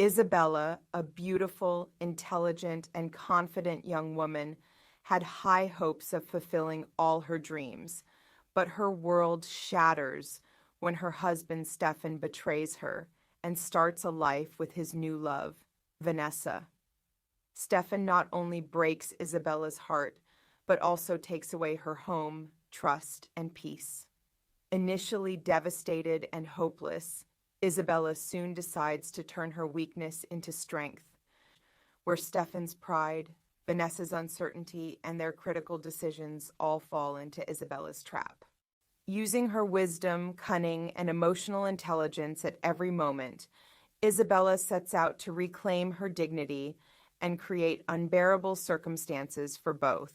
Isabella, a beautiful, intelligent, and confident young woman, had high hopes of fulfilling all her dreams, but her world shatters when her husband Stefan betrays her and starts a life with his new love, Vanessa. Stefan not only breaks Isabella's heart, but also takes away her home, trust, and peace. Initially devastated and hopeless, Isabella soon decides to turn her weakness into strength, where Stefan's pride, Vanessa's uncertainty, and their critical decisions all fall into Isabella's trap. Using her wisdom, cunning, and emotional intelligence at every moment, Isabella sets out to reclaim her dignity and create unbearable circumstances for both.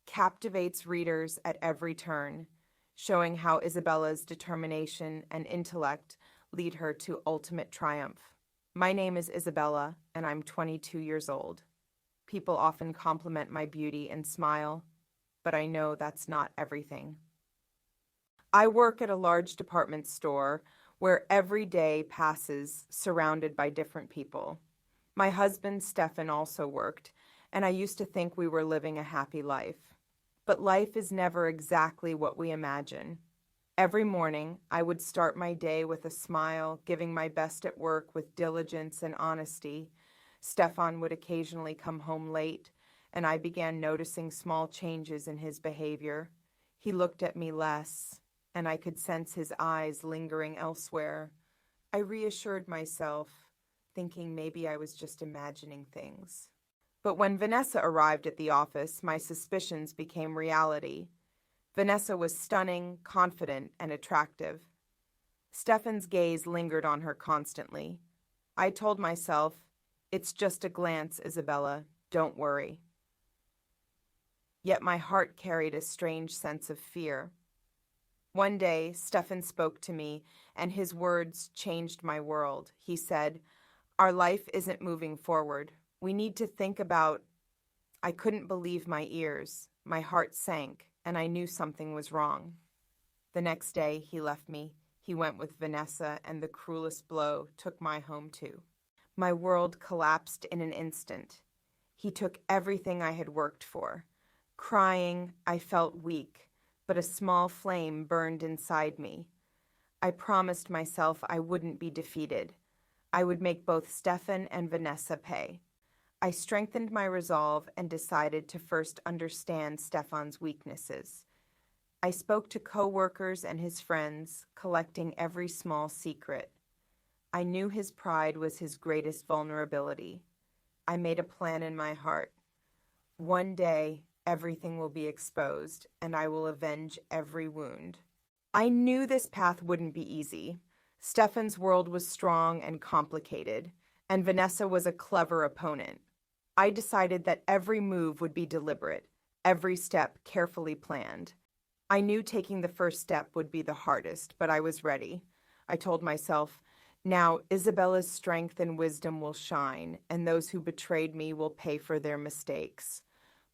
Captivates readers at every turn, showing how Isabella's determination and intellect lead her to ultimate triumph. My name is Isabella, and I'm 22 years old. People often compliment my beauty and smile, but I know that's not everything. I work at a large department store where every day passes surrounded by different people. My husband, Stefan, also worked, and I used to think we were living a happy life. But life is never exactly what we imagine. Every morning, I would start my day with a smile, giving my best at work with diligence and honesty. Stefan would occasionally come home late, and I began noticing small changes in his behavior. He looked at me less, and I could sense his eyes lingering elsewhere. I reassured myself, thinking maybe I was just imagining things. But when Vanessa arrived at the office, my suspicions became reality. Vanessa was stunning, confident, and attractive. Stefan's gaze lingered on her constantly. I told myself, "It's just a glance, Isabella. Don't worry." Yet my heart carried a strange sense of fear. One day, Stefan spoke to me, and his words changed my world. He said, "Our life isn't moving forward. We need to think about—" I couldn't believe my ears. My heart sank, and I knew something was wrong. The next day, he left me. He went with Vanessa, and the cruelest blow took my home too. My world collapsed in an instant. He took everything I had worked for. Crying, I felt weak, but a small flame burned inside me. I promised myself I wouldn't be defeated. I would make both Stefan and Vanessa pay. I strengthened my resolve and decided to first understand Stefan's weaknesses. I spoke to coworkers and his friends, collecting every small secret. I knew his pride was his greatest vulnerability. I made a plan in my heart. One day, everything will be exposed, and I will avenge every wound. I knew this path wouldn't be easy. Stefan's world was strong and complicated, and Vanessa was a clever opponent. I decided that every move would be deliberate, every step carefully planned. I knew taking the first step would be the hardest, but I was ready. I told myself, now Isabella's strength and wisdom will shine, and those who betrayed me will pay for their mistakes.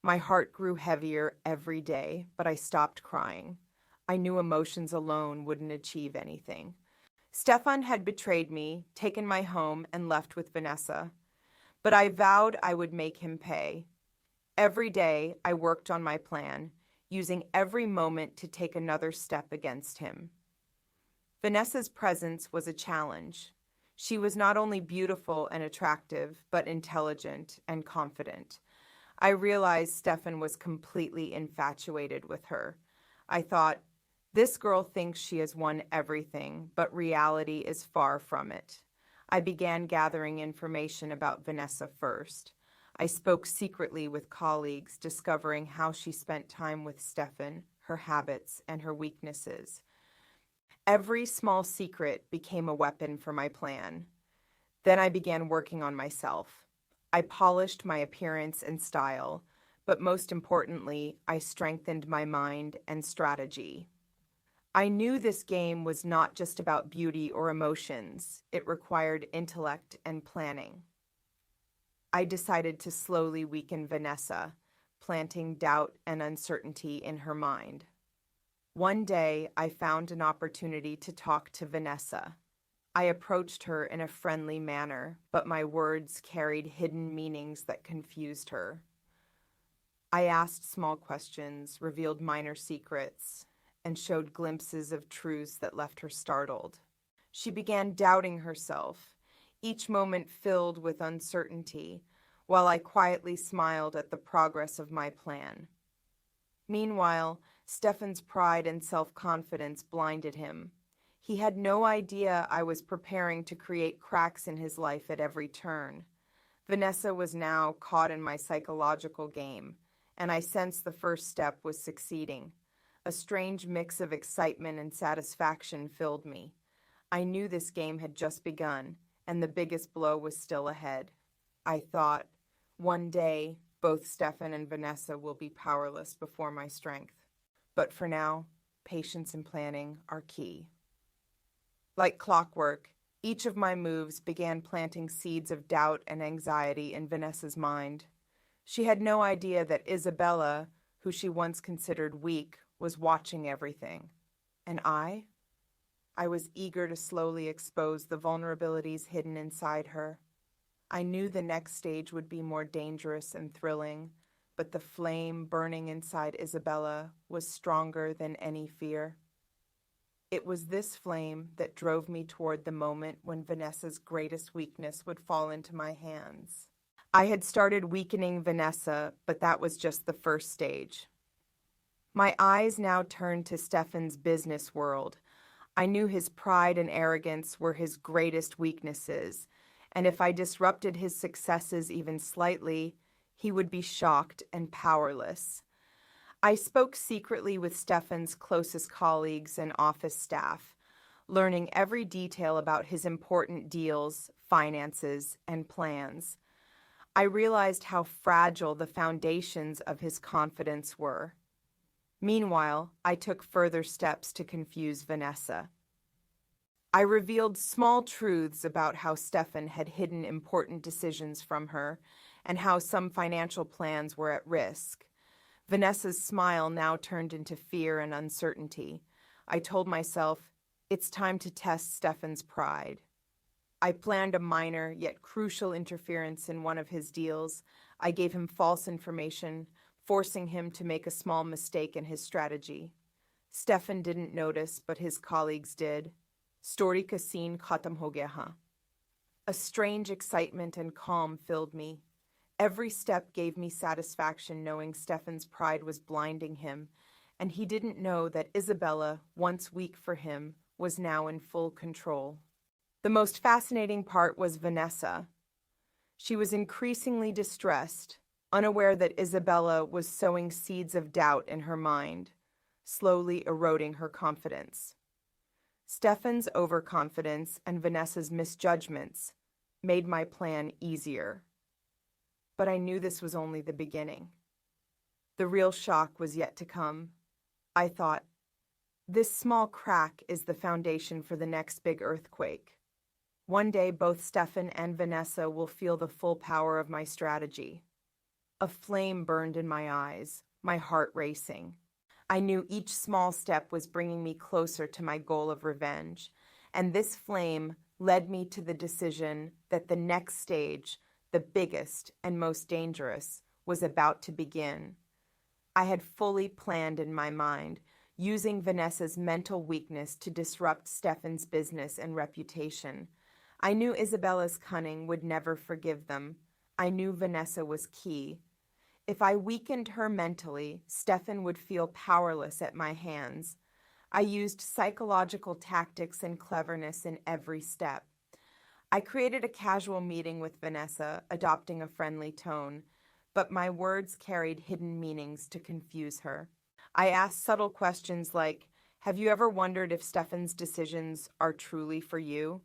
My heart grew heavier every day, but I stopped crying. I knew emotions alone wouldn't achieve anything. Stefan had betrayed me, taken my home, and left with Vanessa. But I vowed I would make him pay. Every day, I worked on my plan, using every moment to take another step against him. Vanessa's presence was a challenge. She was not only beautiful and attractive, but intelligent and confident. I realized Stefan was completely infatuated with her. I thought, this girl thinks she has won everything, but reality is far from it. I began gathering information about Vanessa first. I spoke secretly with colleagues, discovering how she spent time with Stefan, her habits, and her weaknesses. Every small secret became a weapon for my plan. Then I began working on myself. I polished my appearance and style, but most importantly, I strengthened my mind and strategy. I knew this game was not just about beauty or emotions. It required intellect and planning. I decided to slowly weaken Vanessa, planting doubt and uncertainty in her mind. One day, I found an opportunity to talk to Vanessa. I approached her in a friendly manner, but my words carried hidden meanings that confused her. I asked small questions, revealed minor secrets, and showed glimpses of truths that left her startled. She began doubting herself, each moment filled with uncertainty, while I quietly smiled at the progress of my plan. Meanwhile, Stefan's pride and self-confidence blinded him. He had no idea I was preparing to create cracks in his life at every turn. Vanessa was now caught in my psychological game, and I sensed the first step was succeeding. A strange mix of excitement and satisfaction filled me. I knew this game had just begun, and the biggest blow was still ahead. I thought, one day, both Stefan and Vanessa will be powerless before my strength. But for now, patience and planning are key. Like clockwork, each of my moves began planting seeds of doubt and anxiety in Vanessa's mind. She had no idea that Isabella, who she once considered weak, was watching everything. And I was eager to slowly expose the vulnerabilities hidden inside her. I knew the next stage would be more dangerous and thrilling, but the flame burning inside Isabella was stronger than any fear. It was this flame that drove me toward the moment when Vanessa's greatest weakness would fall into my hands. I had started weakening Vanessa, but that was just the first stage. My eyes now turned to Stefan's business world. I knew his pride and arrogance were his greatest weaknesses, and if I disrupted his successes even slightly, he would be shocked and powerless. I spoke secretly with Stefan's closest colleagues and office staff, learning every detail about his important deals, finances, and plans. I realized how fragile the foundations of his confidence were. Meanwhile, I took further steps to confuse Vanessa. I revealed small truths about how Stefan had hidden important decisions from her and how some financial plans were at risk. Vanessa's smile now turned into fear and uncertainty. I told myself, it's time to test Stefan's pride. I planned a minor yet crucial interference in one of his deals. I gave him false information, forcing him to make a small mistake in his strategy. Stefan didn't notice, but his colleagues did. Story ka scene khatam ho gaya ha. A strange excitement and calm filled me. Every step gave me satisfaction knowing Stefan's pride was blinding him, and he didn't know that Isabella, once weak for him, was now in full control. The most fascinating part was Vanessa. She was increasingly distressed, unaware that Isabella was sowing seeds of doubt in her mind, slowly eroding her confidence. Stefan's overconfidence and Vanessa's misjudgments made my plan easier. But I knew this was only the beginning. The real shock was yet to come. I thought, this small crack is the foundation for the next big earthquake. One day, both Stefan and Vanessa will feel the full power of my strategy. A flame burned in my eyes, my heart racing. I knew each small step was bringing me closer to my goal of revenge, and this flame led me to the decision that the next stage, the biggest and most dangerous, was about to begin. I had fully planned in my mind, using Vanessa's mental weakness to disrupt Stefan's business and reputation. I knew Isabella's cunning would never forgive them. I knew Vanessa was key. If I weakened her mentally, Stefan would feel powerless at my hands. I used psychological tactics and cleverness in every step. I created a casual meeting with Vanessa, adopting a friendly tone, but my words carried hidden meanings to confuse her. I asked subtle questions like, have you ever wondered if Stefan's decisions are truly for you?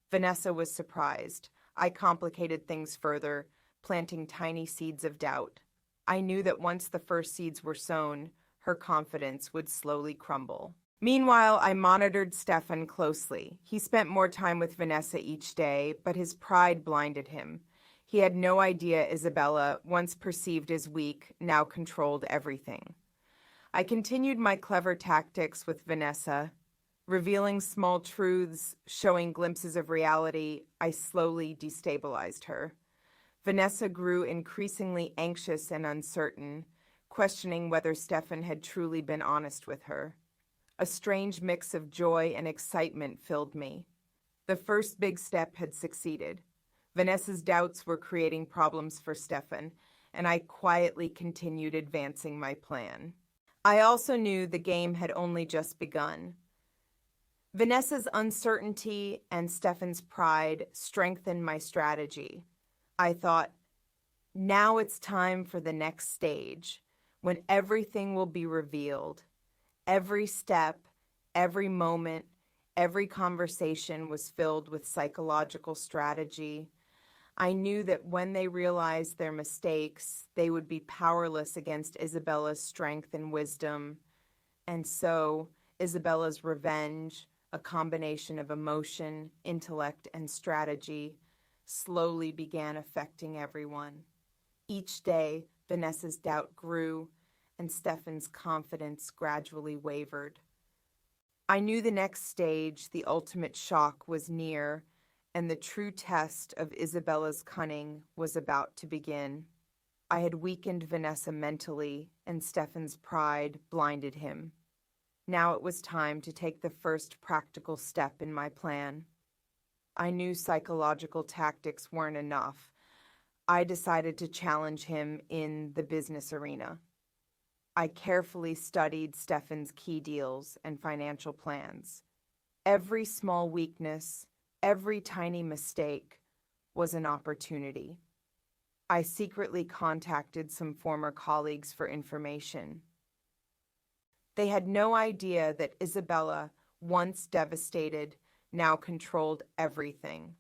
Vanessa was surprised. I complicated things further, planting tiny seeds of doubt. I knew that once the first seeds were sown, her confidence would slowly crumble. Meanwhile, I monitored Stefan closely. He spent more time with Vanessa each day, but his pride blinded him. He had no idea Isabella, once perceived as weak, now controlled everything. I continued my clever tactics with Vanessa. Revealing small truths, showing glimpses of reality, I slowly destabilized her. Vanessa grew increasingly anxious and uncertain, questioning whether Stefan had truly been honest with her. A strange mix of joy and excitement filled me. The first big step had succeeded. Vanessa's doubts were creating problems for Stefan, and I quietly continued advancing my plan. I also knew the game had only just begun. Vanessa's uncertainty and Stefan's pride strengthened my strategy. I thought, now it's time for the next stage, when everything will be revealed. Every step, every moment, every conversation was filled with psychological strategy. I knew that when they realized their mistakes, they would be powerless against Isabella's strength and wisdom. And so, Isabella's revenge, a combination of emotion, intellect, and strategy, slowly began affecting everyone. Each day, Vanessa's doubt grew, and Stefan's confidence gradually wavered. I knew the next stage, the ultimate shock, was near, and the true test of Isabella's cunning was about to begin. I had weakened Vanessa mentally, and Stefan's pride blinded him. Now it was time to take the first practical step in my plan. I knew psychological tactics weren't enough. I decided to challenge him in the business arena. I carefully studied Stefan's key deals and financial plans. Every small weakness, every tiny mistake was an opportunity. I secretly contacted some former colleagues for information. They had no idea that Isabella, once devastated, now controlled everything.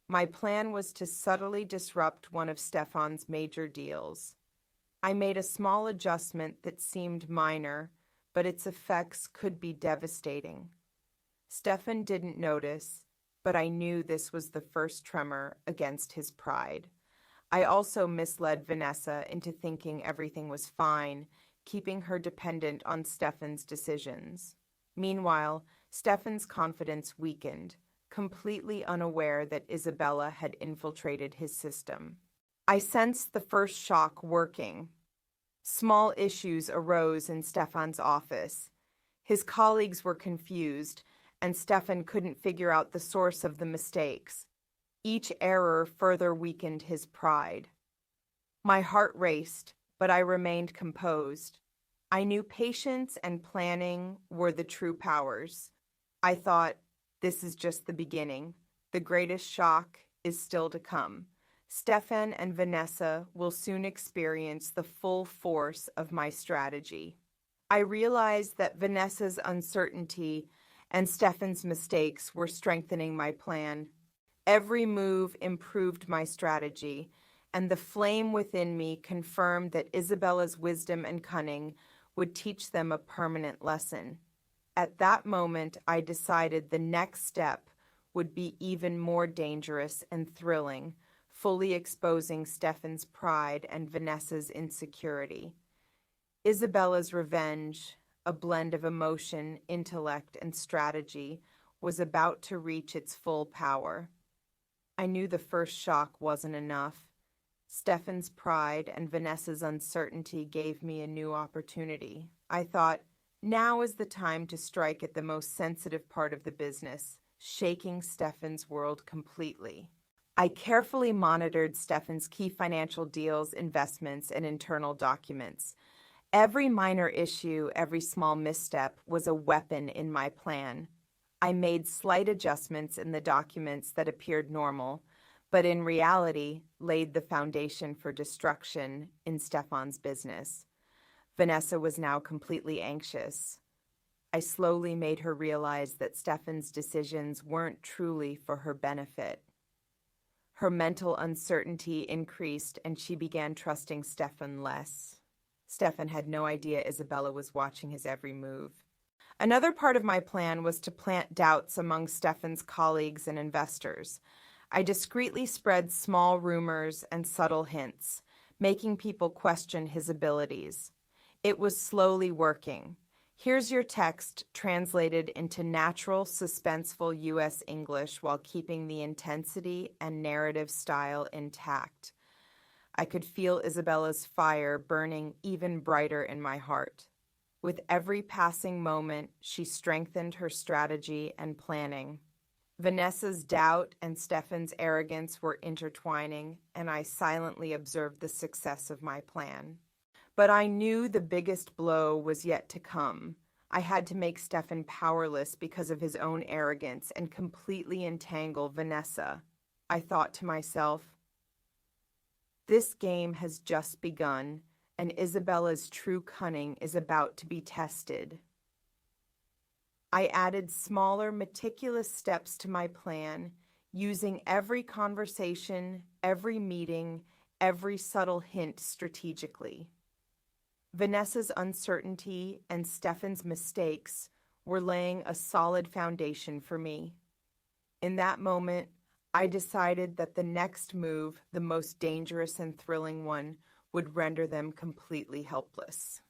My plan was to subtly disrupt one of Stefan's major deals. I made a small adjustment that seemed minor, but its effects could be devastating. Stefan didn't notice, but I knew this was the first tremor against his pride. I also misled Vanessa into thinking everything was fine, keeping her dependent on Stefan's decisions. Meanwhile, Stefan's confidence weakened, completely unaware that Isabella had infiltrated his system. I sensed the first shock working. Small issues arose in Stefan's office. His colleagues were confused, and Stefan couldn't figure out the source of the mistakes. Each error further weakened his pride. My heart raced, but I remained composed. I knew patience and planning were the true powers. I thought, this is just the beginning. The greatest shock is still to come. Stefan and Vanessa will soon experience the full force of my strategy. I realized that Vanessa's uncertainty and Stefan's mistakes were strengthening my plan. Every move improved my strategy, and the flame within me confirmed that Isabella's wisdom and cunning would teach them a permanent lesson. At that moment, I decided the next step would be even more dangerous and thrilling, fully exposing Stefan's pride and Vanessa's insecurity. Isabella's revenge, a blend of emotion, intellect, and strategy, was about to reach its full power. I knew the first shock wasn't enough. Stefan's pride and Vanessa's uncertainty gave me a new opportunity. I thought, now is the time to strike at the most sensitive part of the business, shaking Stefan's world completely. I carefully monitored Stefan's key financial deals, investments, and internal documents. Every minor issue, every small misstep was a weapon in my plan. I made slight adjustments in the documents that appeared normal, but in reality laid the foundation for destruction in Stefan's business. Vanessa was now completely anxious. I slowly made her realize that Stefan's decisions weren't truly for her benefit. Her mental uncertainty increased, and she began trusting Stefan less. Stefan had no idea Isabella was watching his every move. Another part of my plan was to plant doubts among Stefan's colleagues and investors. I discreetly spread small rumors and subtle hints, making people question his abilities. It was slowly working. Here's your text translated into natural, suspenseful U.S. English while keeping the intensity and narrative style intact. I could feel Isabella's fire burning even brighter in my heart. With every passing moment, she strengthened her strategy and planning. Vanessa's doubt and Stefan's arrogance were intertwining, and I silently observed the success of my plan. But I knew the biggest blow was yet to come. I had to make Stefan powerless because of his own arrogance and completely entangle Vanessa. I thought to myself, this game has just begun, and Isabella's true cunning is about to be tested. I added smaller, meticulous steps to my plan, using every conversation, every meeting, every subtle hint strategically. Vanessa's uncertainty and Stefan's mistakes were laying a solid foundation for me. In that moment, I decided that the next move, the most dangerous and thrilling one, would render them completely helpless.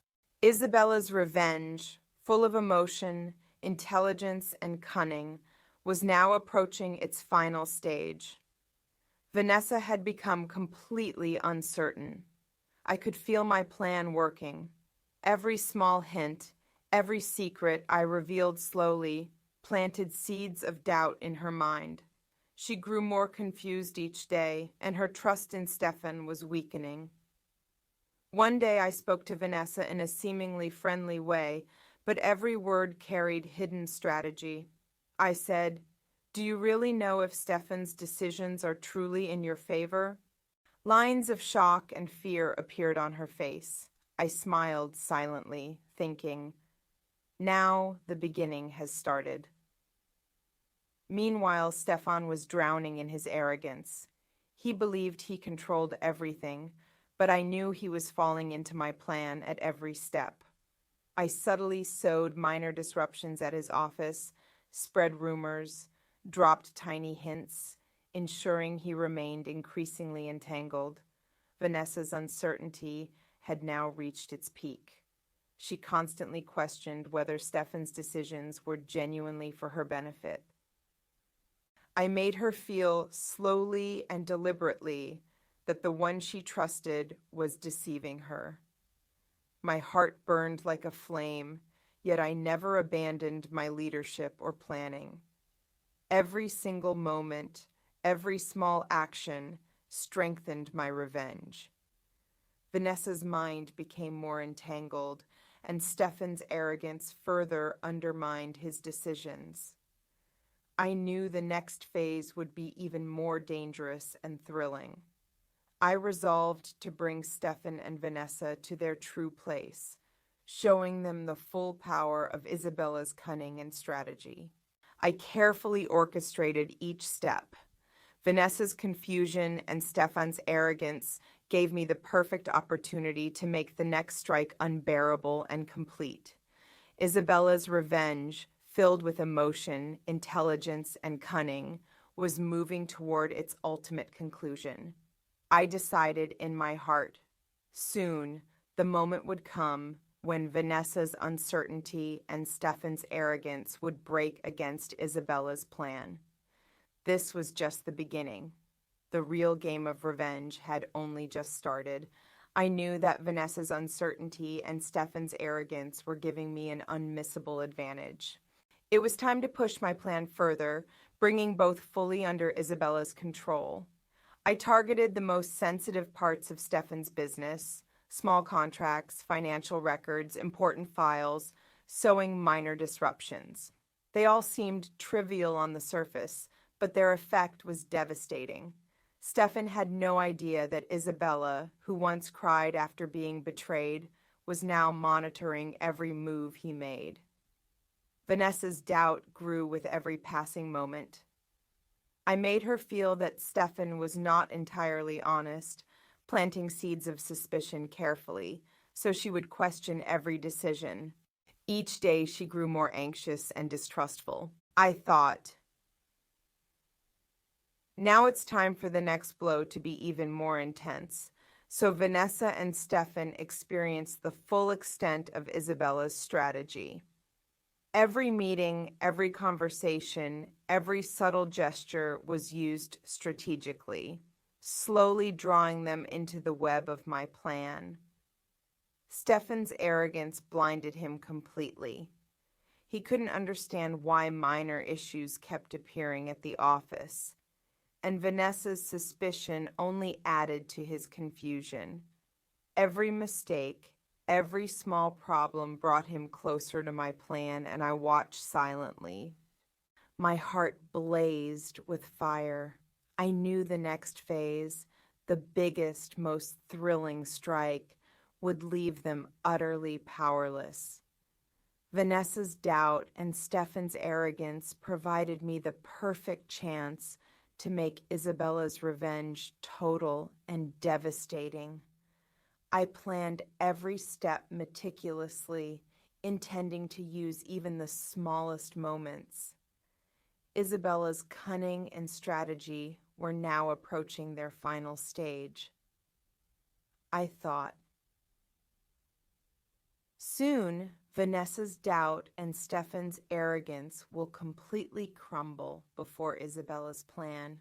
Isabella's revenge, full of emotion, intelligence, and cunning, was now approaching its final stage. Vanessa had become completely uncertain. I could feel my plan working. Every small hint, every secret I revealed slowly, planted seeds of doubt in her mind. She grew more confused each day, and her trust in Stefan was weakening. One day I spoke to Vanessa in a seemingly friendly way, but every word carried hidden strategy. I said, "Do you really know if Stefan's decisions are truly in your favor?" Lines of shock and fear appeared on her face. I smiled silently, thinking, now the beginning has started. Meanwhile, Stefan was drowning in his arrogance. He believed he controlled everything, but I knew he was falling into my plan at every step. I subtly sowed minor disruptions at his office, spread rumors, dropped tiny hints, ensuring he remained increasingly entangled. Vanessa's uncertainty had now reached its peak. She constantly questioned whether Stefan's decisions were genuinely for her benefit. I made her feel slowly and deliberately that the one she trusted was deceiving her. My heart burned like a flame, yet I never abandoned my leadership or planning. Every single moment, every small action strengthened my revenge. Vanessa's mind became more entangled, and Stefan's arrogance further undermined his decisions. I knew the next phase would be even more dangerous and thrilling. I resolved to bring Stefan and Vanessa to their true place, showing them the full power of Isabella's cunning and strategy. I carefully orchestrated each step. Vanessa's confusion and Stefan's arrogance gave me the perfect opportunity to make the next strike unbearable and complete. Isabella's revenge, filled with emotion, intelligence, and cunning, was moving toward its ultimate conclusion. I decided in my heart, soon the moment would come when Vanessa's uncertainty and Stefan's arrogance would break against Isabella's plan. This was just the beginning. The real game of revenge had only just started. I knew that Vanessa's uncertainty and Stefan's arrogance were giving me an unmissable advantage. It was time to push my plan further, bringing both fully under Isabella's control. I targeted the most sensitive parts of Stefan's business, small contracts, financial records, important files, sowing minor disruptions. They all seemed trivial on the surface, but their effect was devastating. Stefan had no idea that Isabella, who once cried after being betrayed, was now monitoring every move he made. Vanessa's doubt grew with every passing moment. I made her feel that Stefan was not entirely honest, planting seeds of suspicion carefully, so she would question every decision. Each day she grew more anxious and distrustful. I thought, now it's time for the next blow to be even more intense. So Vanessa and Stefan experienced the full extent of Isabella's strategy. Every meeting, every conversation, every subtle gesture was used strategically, slowly drawing them into the web of my plan. Stefan's arrogance blinded him completely. He couldn't understand why minor issues kept appearing at the office, and Vanessa's suspicion only added to his confusion. Every mistake, every small problem brought him closer to my plan, and I watched silently. My heart blazed with fire. I knew the next phase, the biggest, most thrilling strike, would leave them utterly powerless. Vanessa's doubt and Stefan's arrogance provided me the perfect chance to make Isabella's revenge total and devastating. I planned every step meticulously, intending to use even the smallest moments. Isabella's cunning and strategy were now approaching their final stage. I thought, soon, Vanessa's doubt and Stefan's arrogance will completely crumble before Isabella's plan.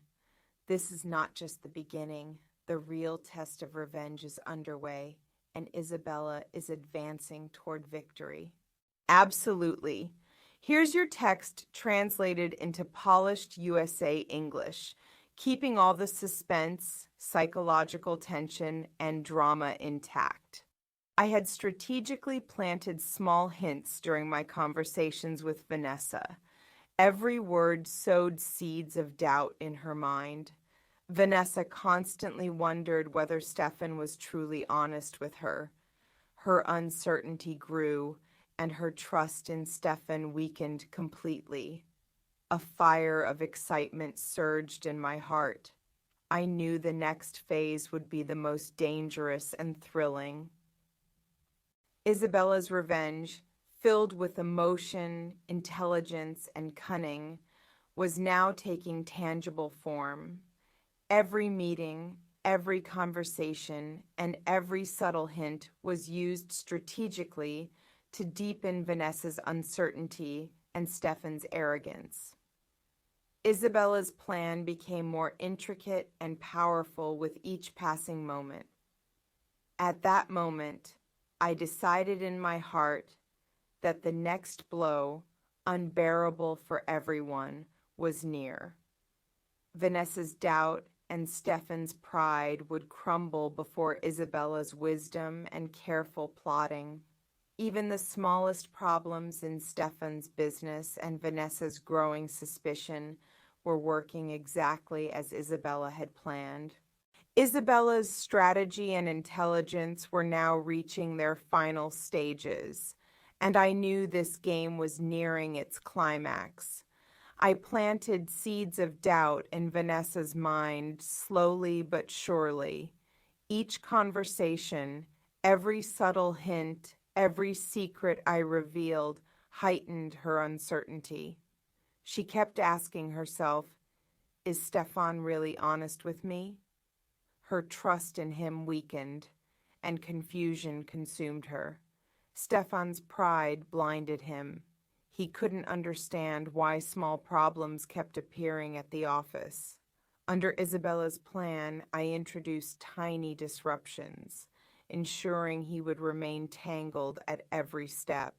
This is not just the beginning. The real test of revenge is underway, and Isabella is advancing toward victory. Absolutely. Here's your text translated into polished USA English, keeping all the suspense, psychological tension, and drama intact. I had strategically planted small hints during my conversations with Vanessa. Every word sowed seeds of doubt in her mind. Vanessa constantly wondered whether Stefan was truly honest with her. Her uncertainty grew, and her trust in Stefan weakened completely. A fire of excitement surged in my heart. I knew the next phase would be the most dangerous and thrilling. Isabella's revenge, filled with emotion, intelligence, and cunning, was now taking tangible form. Every meeting, every conversation, and every subtle hint was used strategically to deepen Vanessa's uncertainty and Stefan's arrogance. Isabella's plan became more intricate and powerful with each passing moment. At that moment, I decided in my heart that the next blow, unbearable for everyone, was near. Vanessa's doubt and Stefan's pride would crumble before Isabella's wisdom and careful plotting. Even the smallest problems in Stefan's business and Vanessa's growing suspicion were working exactly as Isabella had planned. Isabella's strategy and intelligence were now reaching their final stages, and I knew this game was nearing its climax. I planted seeds of doubt in Vanessa's mind slowly but surely. Each conversation, every subtle hint, every secret I revealed heightened her uncertainty. She kept asking herself, is Stefan really honest with me? Her trust in him weakened, and confusion consumed her. Stefan's pride blinded him. He couldn't understand why small problems kept appearing at the office. Under Isabella's plan, I introduced tiny disruptions, ensuring he would remain tangled at every step.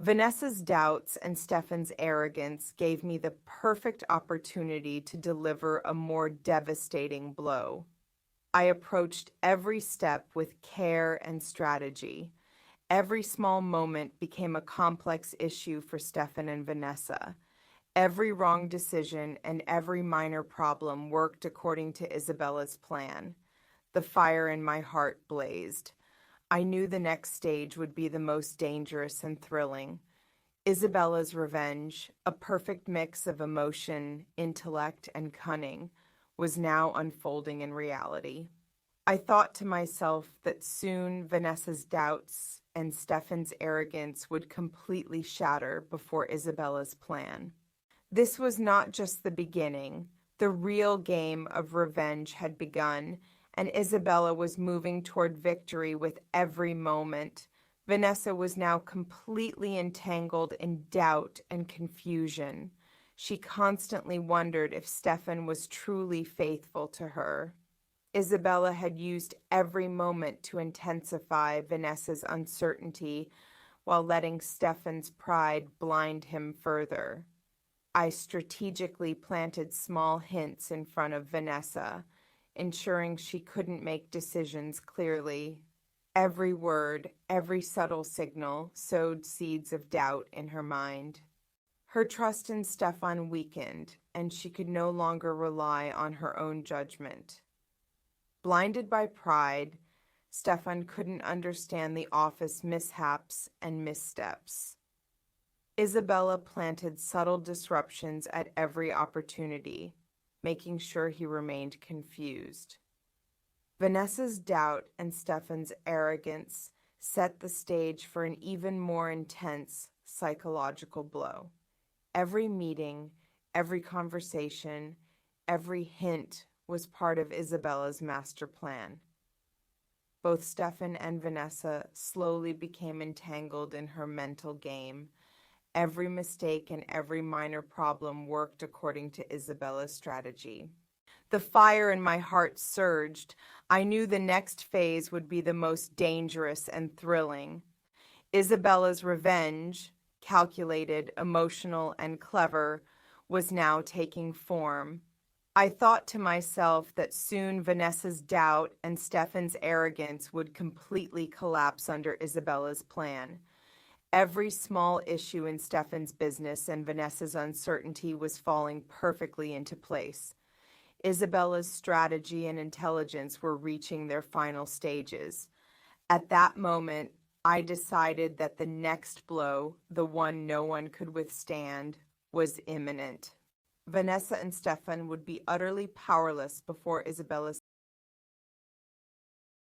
Vanessa's doubts and Stefan's arrogance gave me the perfect opportunity to deliver a more devastating blow. I approached every step with care and strategy. Every small moment became a complex issue for Stefan and Vanessa. Every wrong decision and every minor problem worked according to Isabella's plan. The fire in my heart blazed. I knew the next stage would be the most dangerous and thrilling. Isabella's revenge, a perfect mix of emotion, intellect, and cunning, was now unfolding in reality. I thought to myself that soon Vanessa's doubts and Stefan's arrogance would completely shatter before Isabella's plan. This was not just the beginning. The real game of revenge had begun, and Isabella was moving toward victory with every moment. Vanessa was now completely entangled in doubt and confusion. She constantly wondered if Stefan was truly faithful to her. Isabella had used every moment to intensify Vanessa's uncertainty while letting Stefan's pride blind him further. I strategically planted small hints in front of Vanessa, ensuring she couldn't make decisions clearly. Every word, every subtle signal sowed seeds of doubt in her mind. Her trust in Stefan weakened, and she could no longer rely on her own judgment. Blinded by pride, Stefan couldn't understand the office mishaps and missteps. Isabella planted subtle disruptions at every opportunity, making sure he remained confused. Vanessa's doubt and Stefan's arrogance set the stage for an even more intense psychological blow. Every meeting, every conversation, every hint was part of Isabella's master plan. Both Stefan and Vanessa slowly became entangled in her mental game. Every mistake and every minor problem worked according to Isabella's strategy. The fire in my heart surged. I knew the next phase would be the most dangerous and thrilling. Isabella's revenge, calculated, emotional, and clever, was now taking form. I thought to myself that soon Vanessa's doubt and Stefan's arrogance would completely collapse under Isabella's plan. Every small issue in Stefan's business and Vanessa's uncertainty was falling perfectly into place. Isabella's strategy and intelligence were reaching their final stages. At that moment, I decided that the next blow, the one no one could withstand, was imminent. Vanessa and Stefan would be utterly powerless before Isabella's